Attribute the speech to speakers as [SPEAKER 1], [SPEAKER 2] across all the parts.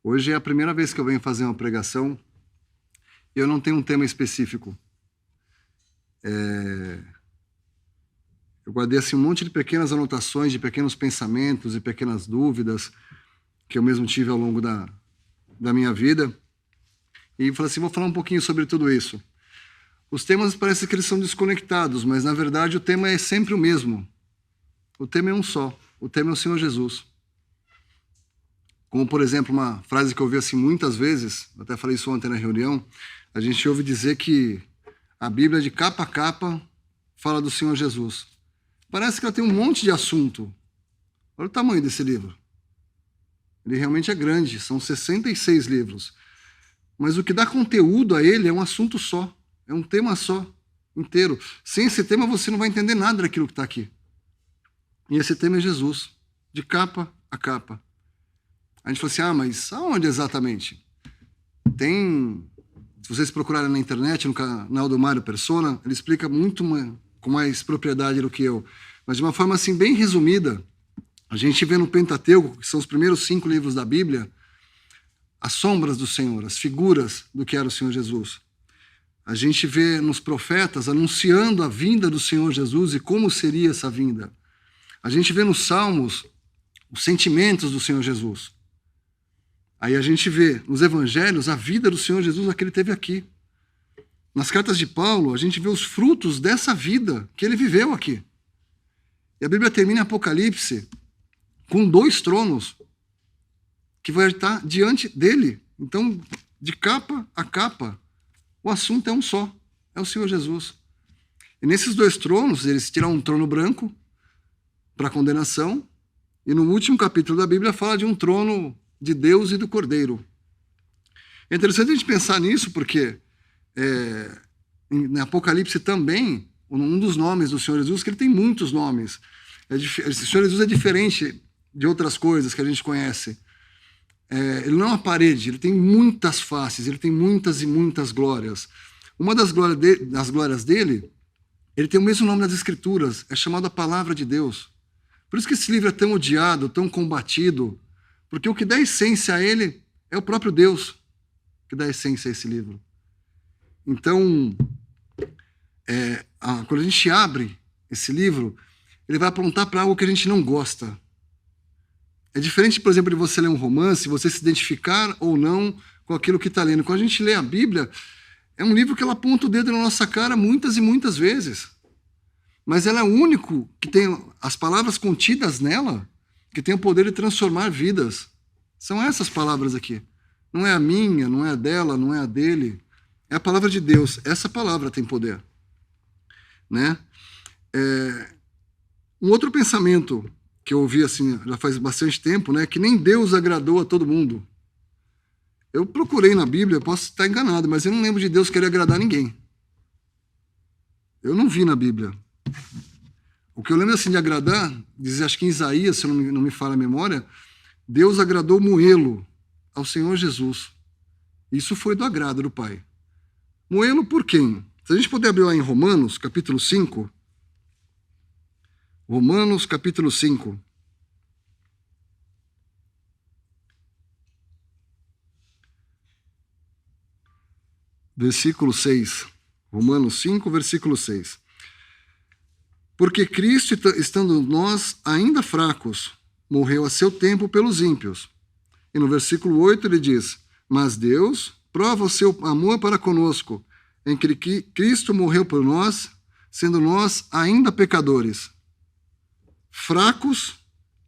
[SPEAKER 1] Hoje é a primeira vez que eu venho fazer uma pregação e eu não tenho um tema específico. Eu guardei assim, um monte de pequenas anotações, de pequenos pensamentos e pequenas dúvidas que eu mesmo tive ao longo da minha vida. E falei assim, vou falar um pouquinho sobre tudo isso. Os temas parecem que eles são desconectados, mas na verdade o tema é sempre o mesmo. O tema é um só. O tema é o Senhor Jesus. Como, por exemplo, uma frase que eu ouvi assim muitas vezes, eu até falei isso ontem na reunião, a gente ouve dizer que a Bíblia, de capa a capa, fala do Senhor Jesus. Parece que ela tem um monte de assunto. Olha o tamanho desse livro. Ele realmente é grande, são 66 livros. Mas o que dá conteúdo a ele é um assunto só, é um tema só, inteiro. Sem esse tema você não vai entender nada daquilo que está aqui. E esse tema é Jesus, de capa a capa. A gente falou assim, mas aonde exatamente? Se vocês procurarem na internet, no canal do Mário Persona, ele explica muito com mais propriedade do que eu. Mas de uma forma assim bem resumida, a gente vê no Pentateuco, que são os primeiros 5 livros da Bíblia, as sombras do Senhor, as figuras do que era o Senhor Jesus. A gente vê nos profetas anunciando a vinda do Senhor Jesus e como seria essa vinda. A gente vê nos Salmos os sentimentos do Senhor Jesus. Aí a gente vê nos evangelhos a vida do Senhor Jesus, a que ele teve aqui. Nas cartas de Paulo, a gente vê os frutos dessa vida que ele viveu aqui. E a Bíblia termina em Apocalipse com 2 tronos que vai estar diante dele. Então, de capa a capa, o assunto é um só, é o Senhor Jesus. E nesses 2 tronos, eles tiram um trono branco para condenação, e no último capítulo da Bíblia fala de um trono de Deus e do Cordeiro. É interessante a gente pensar nisso, porque em Apocalipse também, um dos nomes do Senhor Jesus, que ele tem muitos nomes. O Senhor Jesus é diferente de outras coisas que a gente conhece. Ele não é uma parede, ele tem muitas faces, ele tem muitas e muitas glórias. Uma das glórias dele, ele tem o mesmo nome nas Escrituras, é chamado a Palavra de Deus. Por isso que esse livro é tão odiado, tão combatido, porque o que dá essência a ele é o próprio Deus que dá essência a esse livro. Então, quando a gente abre esse livro, ele vai apontar para algo que a gente não gosta. É diferente, por exemplo, de você ler um romance, você se identificar ou não com aquilo que está lendo. Quando a gente lê a Bíblia, é um livro que ela aponta o dedo na nossa cara muitas e muitas vezes. Mas ela é o único que tem as palavras contidas nela, que tem o poder de transformar vidas. São essas palavras aqui. Não é a minha, não é a dela, não é a dele. É a palavra de Deus. Essa palavra tem poder. Né? Um outro pensamento que eu ouvi assim, já faz bastante tempo, né, que nem Deus agradou a todo mundo. Eu procurei na Bíblia, posso estar enganado, mas eu não lembro de Deus querer agradar ninguém. Eu não vi na Bíblia. O que eu lembro assim de agradar, diz, acho que em Isaías, se não me falha a memória, Deus agradou moê-lo ao Senhor Jesus. Isso foi do agrado do Pai. Moê-lo por quem? Se a gente puder abrir lá em Romanos, capítulo 5. Romanos, capítulo 5. Versículo 6. Romanos 5, versículo 6. Porque Cristo, estando nós ainda fracos, morreu a seu tempo pelos ímpios. E no versículo 8 ele diz, mas Deus prova o seu amor para conosco, em que Cristo morreu por nós, sendo nós ainda pecadores. Fracos,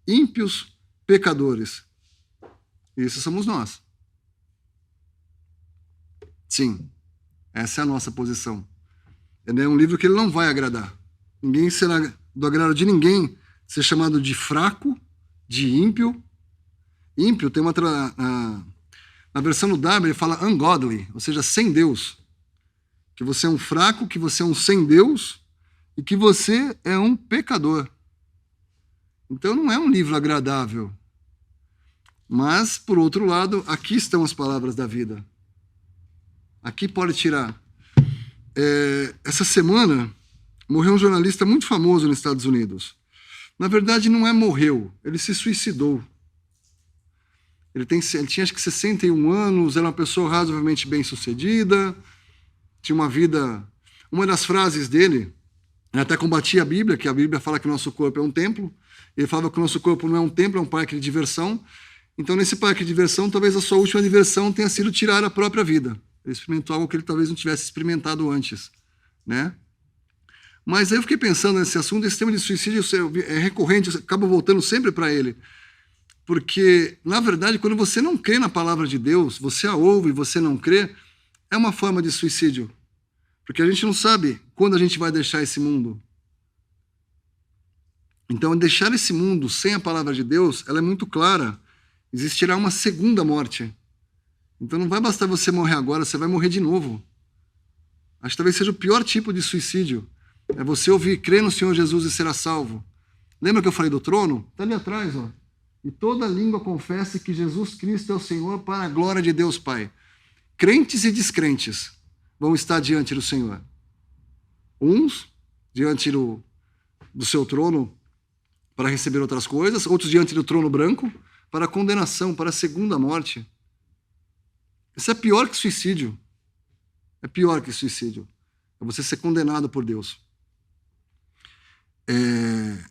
[SPEAKER 1] ímpios, pecadores. Isso somos nós. Sim, essa é a nossa posição. É um livro que ele não vai agradar. Ninguém será do agrado de ninguém ser chamado de fraco, de ímpio. Ímpio tem na versão do W ele fala ungodly, ou seja, sem Deus. Que você é um fraco, que você é um sem Deus e que você é um pecador. Então não é um livro agradável. Mas, por outro lado, aqui estão as palavras da vida. Aqui pode tirar. Essa semana morreu um jornalista muito famoso nos Estados Unidos. Na verdade, não morreu, ele se suicidou. Ele tinha acho que 61 anos, era uma pessoa razoavelmente bem-sucedida, tinha uma vida... Uma das frases dele, ele até combatia a Bíblia, que a Bíblia fala que o nosso corpo é um templo. Ele falava que o nosso corpo não é um templo, é um parque de diversão. Então, nesse parque de diversão, talvez a sua última diversão tenha sido tirar a própria vida. Ele experimentou algo que ele talvez não tivesse experimentado antes, né? Mas aí eu fiquei pensando nesse assunto, esse tema de suicídio é recorrente, eu acabo voltando sempre para ele. Porque, na verdade, quando você não crê na palavra de Deus, você a ouve e você não crê, é uma forma de suicídio. Porque a gente não sabe quando a gente vai deixar esse mundo. Então, deixar esse mundo sem a palavra de Deus, ela é muito clara. Existirá uma segunda morte. Então não vai bastar você morrer agora, você vai morrer de novo. Acho que talvez seja o pior tipo de suicídio. É você ouvir, crer no Senhor Jesus e será salvo. Lembra que eu falei do trono? Está ali atrás, ó. E toda língua confesse que Jesus Cristo é o Senhor para a glória de Deus Pai. Crentes e descrentes vão estar diante do Senhor. Uns diante do seu trono para receber outras coisas, outros diante do trono branco para a condenação, para a segunda morte. Isso é pior que suicídio. É pior que suicídio. É você ser condenado por Deus. É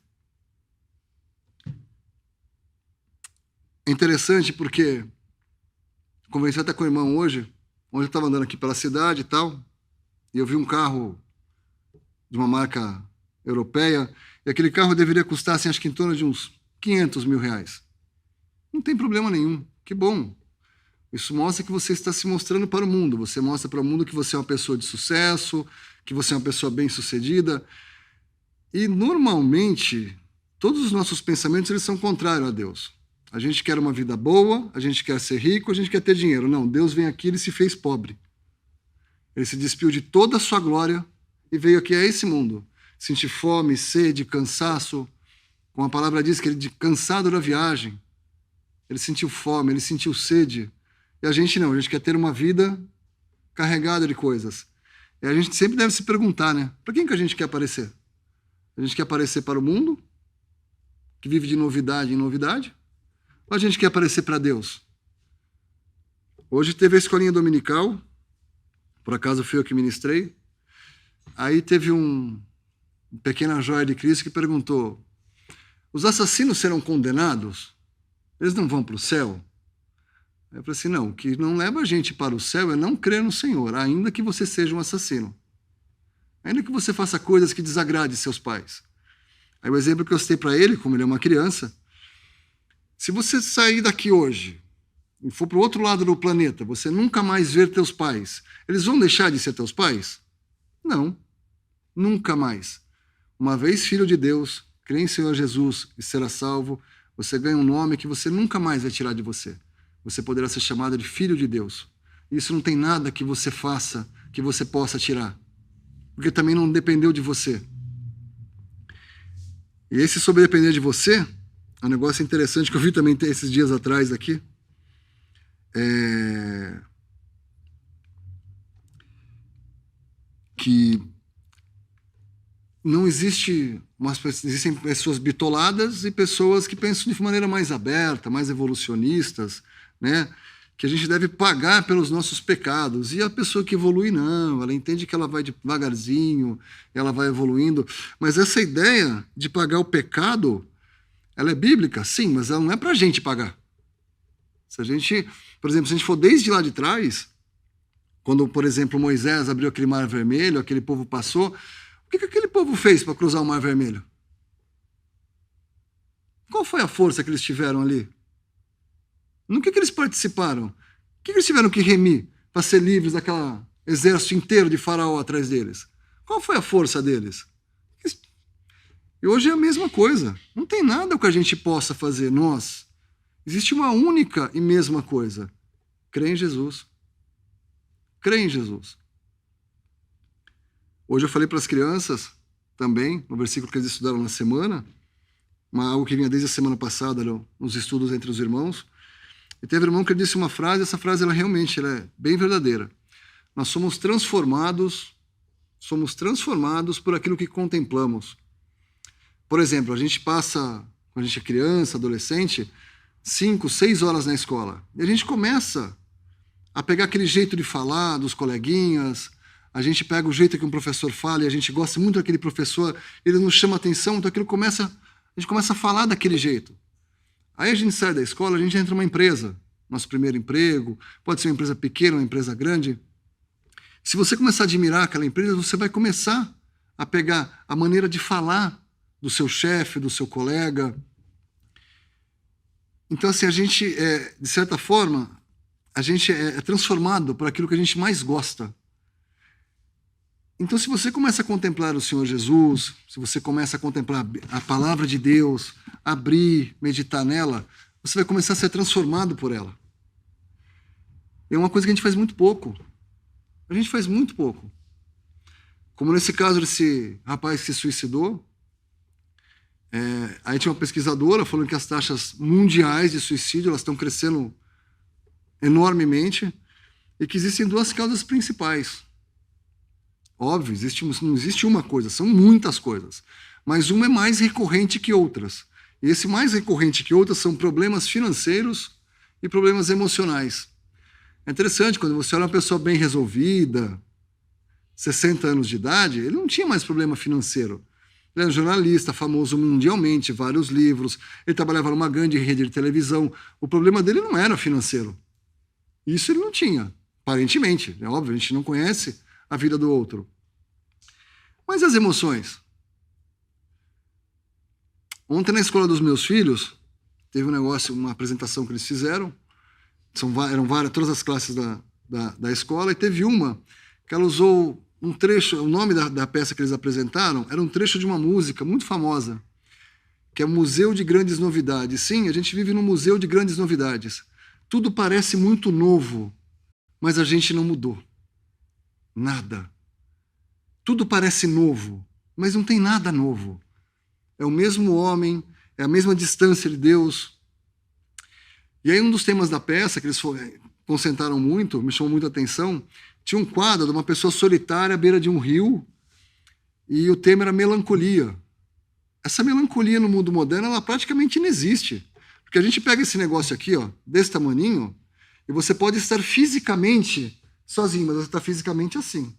[SPEAKER 1] interessante porque conversei até com o irmão hoje, onde eu estava andando aqui pela cidade e tal, e eu vi um carro de uma marca europeia, e aquele carro deveria custar, assim, acho que em torno de uns 500 mil reais. Não tem problema nenhum. Que bom. Isso mostra que você está se mostrando para o mundo. Você mostra para o mundo que você é uma pessoa de sucesso, que você é uma pessoa bem-sucedida. E, normalmente, todos os nossos pensamentos eles são contrários a Deus. A gente quer uma vida boa, a gente quer ser rico, a gente quer ter dinheiro. Não, Deus vem aqui, ele se fez pobre. Ele se despiu de toda a sua glória e veio aqui a esse mundo. Sentir fome, sede, cansaço. Como a palavra diz, que ele cansado da viagem. Ele sentiu fome, ele sentiu sede. E a gente não, a gente quer ter uma vida carregada de coisas. E a gente sempre deve se perguntar, né? Para quem que a gente quer aparecer? A gente quer aparecer para o mundo, que vive de novidade em novidade? Ou a gente quer aparecer para Deus? Hoje teve a escolinha dominical, por acaso fui eu que ministrei. Aí teve um pequena joia de Cristo que perguntou: os assassinos serão condenados? Eles não vão para o céu? Eu falei assim, não, o que não leva a gente para o céu é não crer no Senhor, ainda que você seja um assassino. Ainda que você faça coisas que desagradem seus pais. Aí o exemplo que eu citei para ele, como ele é uma criança, se você sair daqui hoje e for para o outro lado do planeta, você nunca mais ver teus pais, eles vão deixar de ser teus pais? Não, nunca mais. Uma vez filho de Deus, crê em Senhor Jesus e será salvo, você ganha um nome que você nunca mais vai tirar de você. Você poderá ser chamado de filho de Deus. Isso não tem nada que você faça que você possa tirar. Porque também não dependeu de você. E esse sobre depender de você, é um negócio interessante que eu vi também esses dias atrás aqui. Que não existe... Existem pessoas bitoladas e pessoas que pensam de maneira mais aberta, mais evolucionistas, né? Que a gente deve pagar pelos nossos pecados. E a pessoa que evolui, não. Ela entende que ela vai devagarzinho, ela vai evoluindo. Mas essa ideia de pagar o pecado, ela é bíblica? Sim, mas ela não é para a gente pagar. Se a gente, por exemplo, se a gente for desde lá de trás, quando, por exemplo, Moisés abriu aquele mar vermelho, aquele povo passou, o que aquele povo fez para cruzar o mar vermelho? Qual foi a força que eles tiveram ali? No que eles participaram? O que eles tiveram que remir para ser livres daquele exército inteiro de faraó atrás deles? Qual foi a força deles? E hoje é a mesma coisa. Não tem nada que a gente possa fazer, nós. Existe uma única e mesma coisa. Crê em Jesus. Crê em Jesus. Hoje eu falei para as crianças também, no versículo que eles estudaram na semana, algo que vinha desde a semana passada, nos estudos entre os irmãos. E teve um irmão que disse uma frase, essa frase ela é bem verdadeira. Nós somos transformados por aquilo que contemplamos. Por exemplo, a gente passa, quando a gente é criança, adolescente, 5, 6 horas na escola. E a gente começa a pegar aquele jeito de falar dos coleguinhas, a gente pega o jeito que um professor fala e a gente gosta muito daquele professor, ele nos chama atenção, então a gente começa a falar daquele jeito. Aí a gente sai da escola, a gente entra numa empresa, nosso primeiro emprego, pode ser uma empresa pequena, uma empresa grande. Se você começar a admirar aquela empresa, você vai começar a pegar a maneira de falar do seu chefe, do seu colega. Então, assim, a gente, de certa forma, a gente é transformado por aquilo que a gente mais gosta. Então, se você começa a contemplar o Senhor Jesus, se você começa a contemplar a palavra de Deus, abrir, meditar nela, você vai começar a ser transformado por ela. É uma coisa que a gente faz muito pouco. A gente faz muito pouco. Como nesse caso desse rapaz que se suicidou, aí tinha uma pesquisadora falando que as taxas mundiais de suicídio elas estão crescendo enormemente e que existem duas causas principais. Óbvio, não existe uma coisa, são muitas coisas. Mas uma é mais recorrente que outras. E esse mais recorrente que outras são problemas financeiros e problemas emocionais. É interessante, quando você olha uma pessoa bem resolvida, 60 anos de idade, ele não tinha mais problema financeiro. Ele era um jornalista, famoso mundialmente, vários livros, ele trabalhava numa grande rede de televisão. O problema dele não era financeiro. Isso ele não tinha, aparentemente. É óbvio, a gente não conhece a vida do outro. Mas as emoções? Ontem na escola dos meus filhos, teve um negócio, uma apresentação que eles fizeram, eram várias, todas as classes da escola, e teve uma que ela usou um trecho, o nome da peça que eles apresentaram era um trecho de uma música muito famosa, que é Museu de Grandes Novidades. Sim, a gente vive num museu de grandes novidades. Tudo parece muito novo, mas a gente não mudou. Nada. Tudo parece novo, mas não tem nada novo. É o mesmo homem, é a mesma distância de Deus. E aí um dos temas da peça, que eles concentraram muito, me chamou muita atenção, tinha um quadro de uma pessoa solitária à beira de um rio, e o tema era melancolia. Essa melancolia no mundo moderno, ela praticamente não existe. Porque a gente pega esse negócio aqui, ó, desse tamaninho, e você pode estar fisicamente sozinho, mas você está fisicamente assim.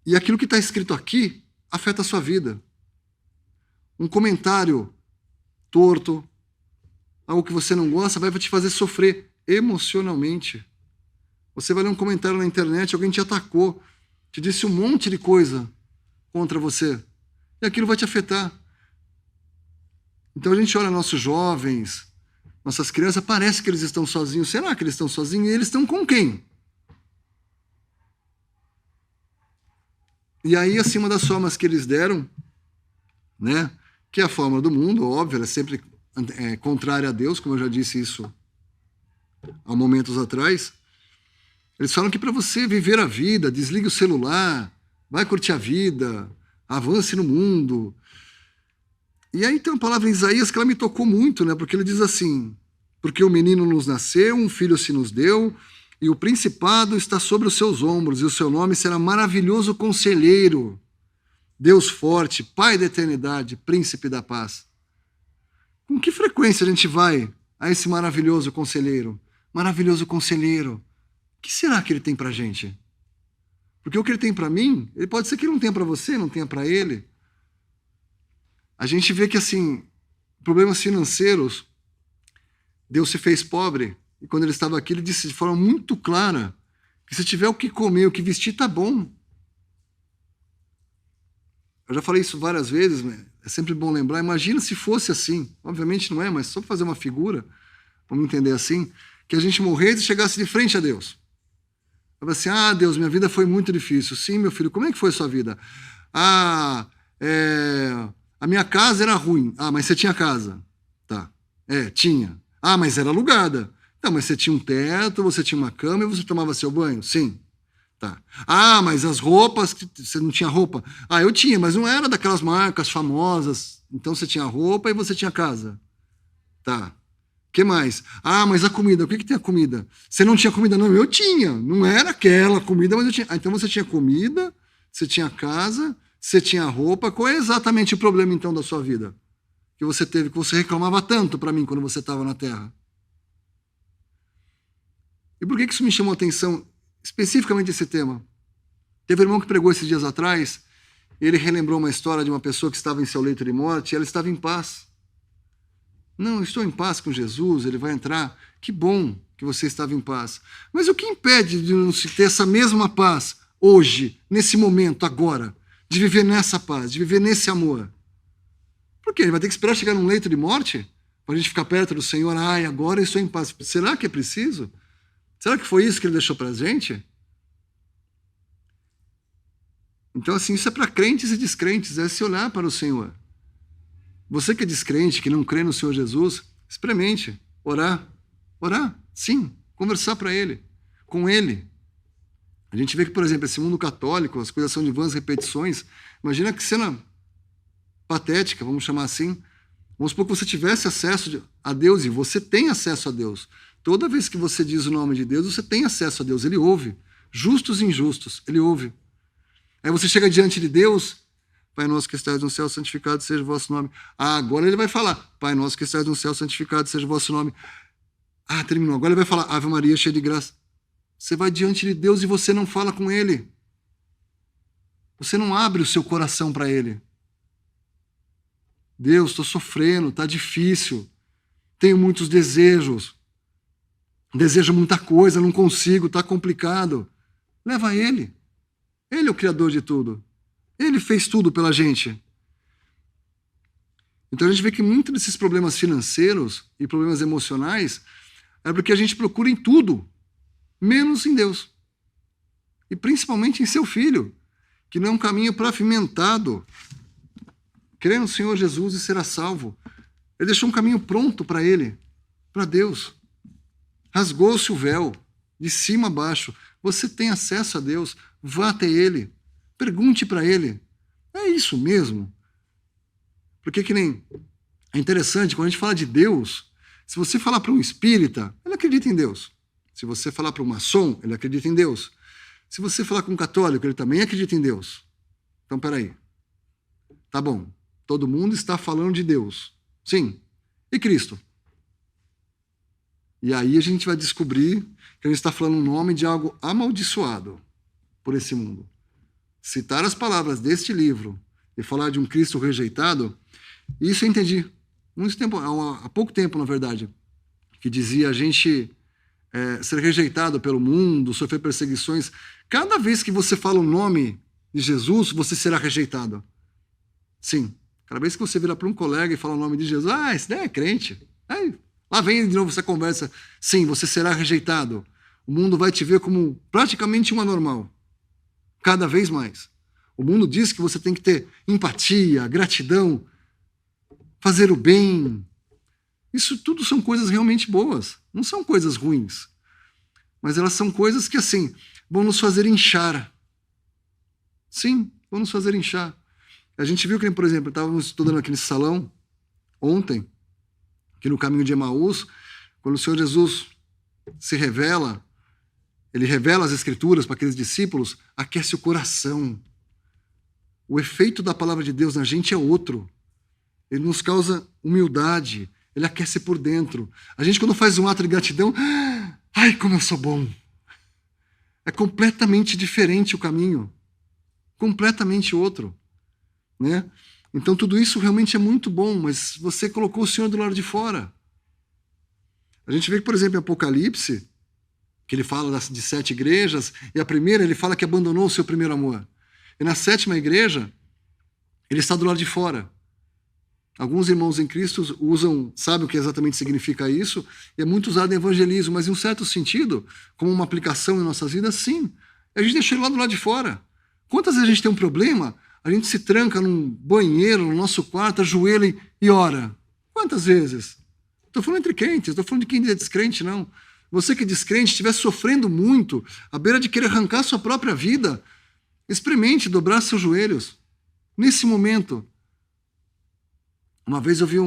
[SPEAKER 1] E aquilo que está escrito aqui afeta a sua vida. Um comentário torto, algo que você não gosta, vai te fazer sofrer emocionalmente. Você vai ler um comentário na internet, alguém te atacou, te disse um monte de coisa contra você, e aquilo vai te afetar. Então a gente olha nossos jovens, nossas crianças, parece que eles estão sozinhos. Será que eles estão sozinhos? E eles estão com quem? E aí, acima das formas que eles deram, né, que é a forma do mundo, óbvio, ela é sempre contrária a Deus, como eu já disse isso há momentos atrás, eles falam que para você viver a vida, desligue o celular, vai curtir a vida, avance no mundo. E aí tem uma palavra em Isaías que ela me tocou muito, né, porque ele diz assim, porque o menino nos nasceu, um filho se nos deu, e o principado está sobre os seus ombros, e o seu nome será maravilhoso conselheiro, Deus forte, Pai da eternidade, príncipe da paz. Com que frequência a gente vai a esse maravilhoso conselheiro? Maravilhoso conselheiro, o que será que ele tem pra gente? Porque o que ele tem pra mim, ele pode ser que ele não tenha pra você, não tenha pra ele. A gente vê que, assim, problemas financeiros, Deus se fez pobre, e quando ele estava aqui, ele disse de forma muito clara que se tiver o que comer, o que vestir, tá bom. Eu já falei isso várias vezes, mas é sempre bom lembrar. Imagina se fosse assim. Obviamente não é, mas só para fazer uma figura, vamos entender assim, que a gente morresse e chegasse de frente a Deus. Eu assim, Deus, minha vida foi muito difícil. Sim, meu filho, como é que foi a sua vida? A minha casa era ruim. Mas você tinha casa. Tá. Tinha. Mas era alugada. Tá, mas você tinha um teto, você tinha uma cama e você tomava seu banho? Sim. Tá. Mas as roupas, você não tinha roupa? Eu tinha, mas não era daquelas marcas famosas. Então você tinha roupa e você tinha casa. Tá. O que mais? Mas a comida, o que tem a comida? Você não tinha comida? Não, eu tinha. Não era aquela comida, mas eu tinha. Então você tinha comida, você tinha casa, você tinha roupa. Qual é exatamente o problema então da sua vida? que você teve, que você reclamava tanto para mim quando você estava na Terra? E por que isso me chamou a atenção, especificamente esse tema? Teve um irmão que pregou esses dias atrás, e ele relembrou uma história de uma pessoa que estava em seu leito de morte, e ela estava em paz. Não, eu estou em paz com Jesus, ele vai entrar. Que bom que você estava em paz. Mas o que impede de não se ter essa mesma paz hoje, nesse momento, agora? De viver nessa paz, de viver nesse amor? Por quê? Ele vai ter que esperar chegar num leito de morte? Para a gente ficar perto do Senhor? Ai, agora eu estou em paz. Será que é preciso? Será que foi isso que ele deixou para a gente? Então, assim, isso é para crentes e descrentes, é se olhar para o Senhor. Você que é descrente, que não crê no Senhor Jesus, experimente orar. Orar, sim, conversar para Ele, com Ele. A gente vê que, por exemplo, esse mundo católico, as coisas são de vãs repetições. Imagina que cena patética, vamos chamar assim. Vamos supor que você tivesse acesso a Deus, e você tem acesso a Deus. Toda vez que você diz o nome de Deus, você tem acesso a Deus, Ele ouve. Justos e injustos, Ele ouve. Aí você chega diante de Deus, Pai nosso que estás no céu, santificado seja o vosso nome. Ah, agora ele vai falar, Pai nosso que estás no céu, santificado seja o vosso nome. Ah, terminou. Agora ele vai falar, Ave Maria, cheia de graça. Você vai diante de Deus e você não fala com Ele. Você não abre o seu coração para Ele. Deus, estou sofrendo, está difícil. Tenho muitos desejos. Desejo muita coisa, não consigo, está complicado. Leva a Ele. Ele é o Criador de tudo. Ele fez tudo pela gente. Então a gente vê que muitos desses problemas financeiros e problemas emocionais é porque a gente procura em tudo, menos em Deus. E principalmente em seu Filho, que não é um caminho pavimentado. Crê no Senhor Jesus e será salvo. Ele deixou um caminho pronto para Ele, para Deus. Rasgou-se o véu, de cima a baixo. Você tem acesso a Deus, vá até Ele. Pergunte para Ele, é isso mesmo? Porque que nem... É interessante, quando a gente fala de Deus, se você falar para um espírita, ele acredita em Deus. Se você falar para um maçom, ele acredita em Deus. Se você falar com um católico, ele também acredita em Deus. Então, peraí. Tá bom, todo mundo está falando de Deus. Sim. E Cristo? E aí a gente vai descobrir que a gente está falando o nome de algo amaldiçoado por esse mundo. Citar as palavras deste livro e falar de um Cristo rejeitado, isso eu entendi. Muito tempo, há pouco tempo, na verdade, que dizia a gente ser rejeitado pelo mundo, sofrer perseguições. Cada vez que você fala o nome de Jesus, você será rejeitado. Sim. Cada vez que você vira para um colega e fala o nome de Jesus, esse daí é crente. Aí, lá vem de novo essa conversa. Sim, você será rejeitado. O mundo vai te ver como praticamente um anormal. Cada vez mais. O mundo diz que você tem que ter empatia, gratidão, fazer o bem. Isso tudo são coisas realmente boas. Não são coisas ruins. Mas elas são coisas que, assim, vão nos fazer inchar. Sim, vão nos fazer inchar. A gente viu que, por exemplo, estávamos estudando aqui nesse salão, ontem, aqui no caminho de Emaús, quando o Senhor Jesus se revela, Ele revela as Escrituras para aqueles discípulos, aquece o coração. O efeito da palavra de Deus na gente é outro. Ele nos causa humildade, ele aquece por dentro. A gente, quando faz um ato de gratidão, ai, como eu sou bom. É completamente diferente o caminho. Completamente outro. Né? Então, tudo isso realmente é muito bom, mas você colocou o Senhor do lado de fora. A gente vê que, por exemplo, em Apocalipse, que ele fala de 7 igrejas, e a primeira ele fala que abandonou o seu primeiro amor. E na 7ª igreja, ele está do lado de fora. Alguns irmãos em Cristo sabem o que exatamente significa isso, e é muito usado em evangelismo, mas em um certo sentido, como uma aplicação em nossas vidas, sim. A gente deixa ele lá do lado de fora. Quantas vezes a gente tem um problema, a gente se tranca num banheiro, no nosso quarto, ajoelha e ora? Quantas vezes? Estou falando entre crentes, estou falando de quem é descrente, não. Você que é descrente, estiver sofrendo muito, à beira de querer arrancar sua própria vida, experimente dobrar seus joelhos. Nesse momento. Uma vez eu vi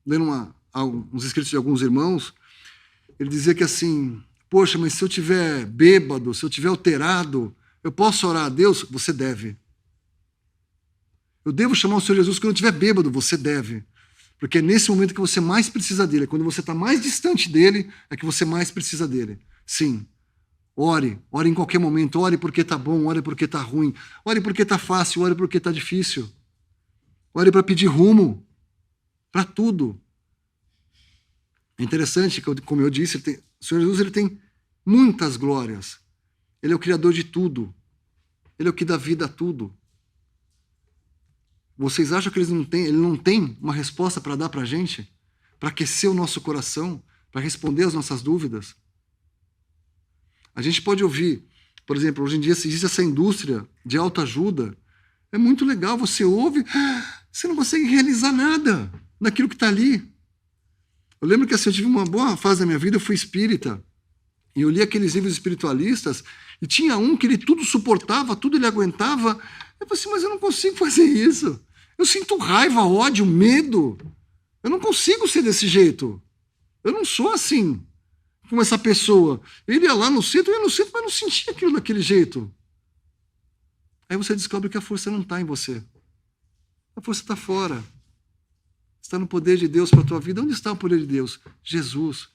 [SPEAKER 1] lendo uns escritos de alguns irmãos, ele dizia que assim, poxa, mas se eu estiver bêbado, se eu estiver alterado, eu posso orar a Deus? Você deve. Eu devo chamar o Senhor Jesus quando eu estiver bêbado? Você deve. Porque é nesse momento que você mais precisa dele. Quando você está mais distante dele, é que você mais precisa dele. Sim. Ore em qualquer momento. Ore porque está bom, ore porque está ruim. Ore porque está fácil, ore porque está difícil. Ore para pedir rumo. Para tudo. É interessante, como eu disse, o Senhor Jesus ele tem muitas glórias. Ele é o Criador de tudo. Ele é o que dá vida a tudo. Vocês acham que ele não tem uma resposta para dar para a gente? Para aquecer o nosso coração? Para responder as nossas dúvidas? A gente pode ouvir, por exemplo, hoje em dia existe essa indústria de autoajuda. É muito legal, você ouve, você não consegue realizar nada daquilo que está ali. Eu lembro que assim, eu tive uma boa fase da minha vida, eu fui espírita. E eu li aqueles livros espiritualistas, e tinha um que ele tudo suportava, tudo ele aguentava. Eu falei assim, mas eu não consigo fazer isso. Eu sinto raiva, ódio, medo. Eu não consigo ser desse jeito. Eu não sou assim, como essa pessoa. Ele ia lá no centro, eu ia no centro, mas não sentia aquilo daquele jeito. Aí você descobre que a força não está em você. A força está fora. Está no poder de Deus para a tua vida. Onde está o poder de Deus? Jesus.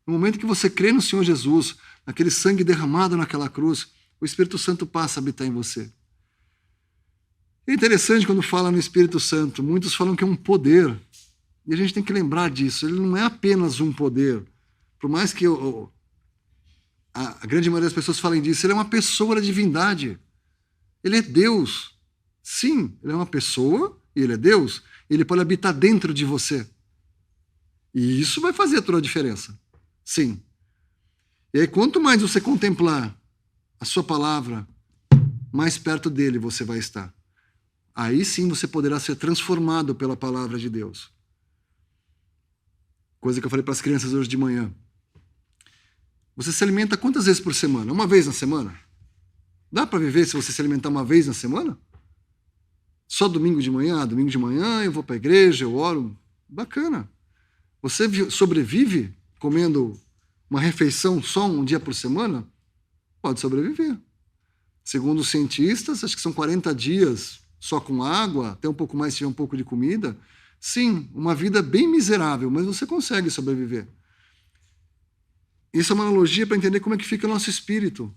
[SPEAKER 1] No momento que você crê no Senhor Jesus, naquele sangue derramado naquela cruz, o Espírito Santo passa a habitar em você. É interessante quando fala no Espírito Santo, muitos falam que é um poder, e a gente tem que lembrar disso, ele não é apenas um poder, por mais que a grande maioria das pessoas falem disso, ele é uma pessoa da divindade, ele é Deus, sim, ele é uma pessoa, e ele é Deus, ele pode habitar dentro de você, e isso vai fazer toda a diferença, sim. E aí quanto mais você contemplar a sua palavra, mais perto dele você vai estar. Aí sim você poderá ser transformado pela palavra de Deus. Coisa que eu falei para as crianças hoje de manhã. Você se alimenta quantas vezes por semana? Uma vez na semana? Dá para viver se você se alimentar uma vez na semana? Só domingo de manhã? Domingo de manhã eu vou para a igreja, eu oro. Bacana. Você sobrevive comendo uma refeição só um dia por semana? Pode sobreviver. Segundo os cientistas, acho que são 40 dias só com água, até um pouco mais se tiver um pouco de comida. Sim, uma vida bem miserável, mas você consegue sobreviver. Isso é uma analogia para entender como é que fica o nosso espírito.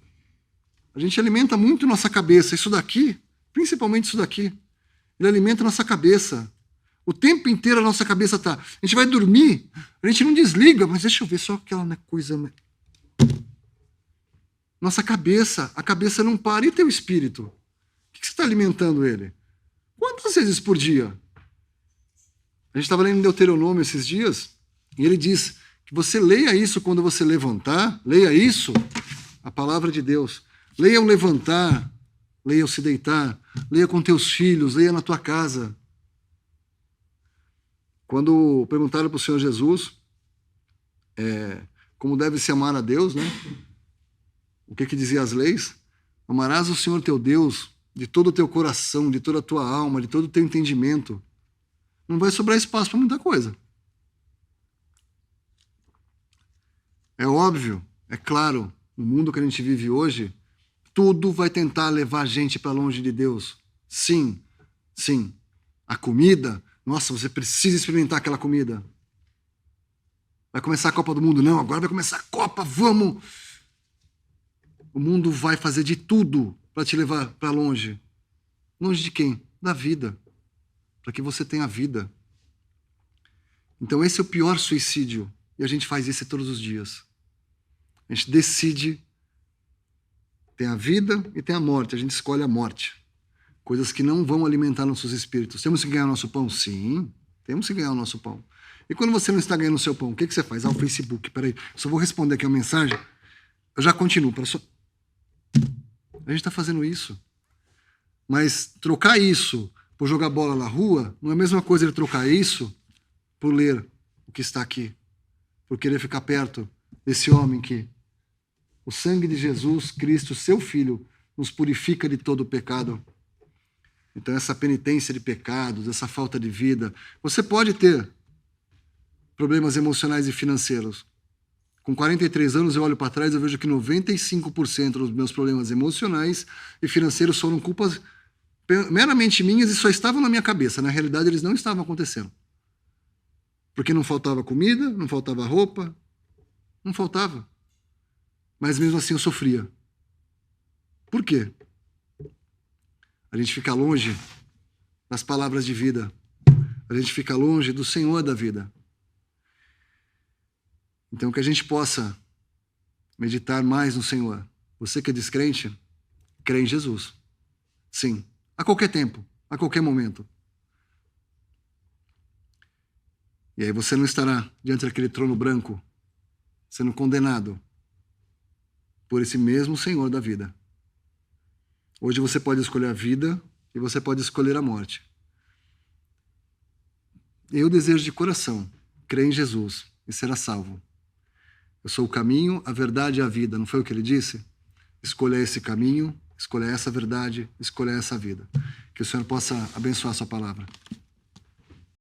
[SPEAKER 1] A gente alimenta muito nossa cabeça. Isso daqui, principalmente isso daqui, ele alimenta a nossa cabeça. O tempo inteiro a nossa cabeça está. A gente vai dormir, a gente não desliga, mas deixa eu ver só aquela coisa. Nossa cabeça, a cabeça não para. E teu espírito? O que você está alimentando ele? Quantas vezes por dia? A gente estava lendo Deuteronômio esses dias, e ele diz que você leia isso quando você levantar, leia isso, a palavra de Deus. Leia ao levantar, leia ao se deitar, leia com teus filhos, leia na tua casa. Quando perguntaram para o Senhor Jesus como deve se amar a Deus, né? O que dizia as leis? Amarás o Senhor teu Deus de todo o teu coração, de toda a tua alma, de todo o teu entendimento. Não vai sobrar espaço para muita coisa. É óbvio, é claro, no mundo que a gente vive hoje, tudo vai tentar levar a gente para longe de Deus. Sim, sim. A comida, nossa, você precisa experimentar aquela comida. Vai começar a Copa do Mundo? Não, agora vai começar a Copa, vamos! O mundo vai fazer de tudo para te levar para longe. Longe de quem? Da vida. Para que você tenha vida. Então esse é o pior suicídio. E a gente faz isso todos os dias. A gente decide. Tem a vida e tem a morte. A gente escolhe a morte. Coisas que não vão alimentar nossos espíritos. Temos que ganhar nosso pão? Sim. Temos que ganhar o nosso pão. E quando você não está ganhando o seu pão, o que você faz? O Facebook. Peraí, só vou responder aqui uma mensagem. Eu já continuo. A gente está fazendo isso. Mas trocar isso por jogar bola na rua não é a mesma coisa de trocar isso por ler o que está aqui. Por querer ficar perto desse homem que o sangue de Jesus Cristo, seu Filho, nos purifica de todo o pecado. Então essa penitência de pecados, essa falta de vida, você pode ter problemas emocionais e financeiros. Com 43 anos eu olho para trás e vejo que 95% dos meus problemas emocionais e financeiros foram culpas meramente minhas e só estavam na minha cabeça. Na realidade, eles não estavam acontecendo. Porque não faltava comida, não faltava roupa, não faltava. Mas mesmo assim eu sofria. Por quê? A gente fica longe das palavras de vida. A gente fica longe do Senhor da vida. Então que a gente possa meditar mais no Senhor. Você que é descrente, crê em Jesus. Sim, a qualquer tempo, a qualquer momento. E aí você não estará diante daquele trono branco, sendo condenado por esse mesmo Senhor da vida. Hoje você pode escolher a vida e você pode escolher a morte. Eu desejo de coração crer em Jesus e será salvo. Eu sou o caminho, a verdade e a vida. Não foi o que ele disse? Escolha esse caminho, escolha essa verdade, escolha essa vida. Que o Senhor possa abençoar a sua palavra.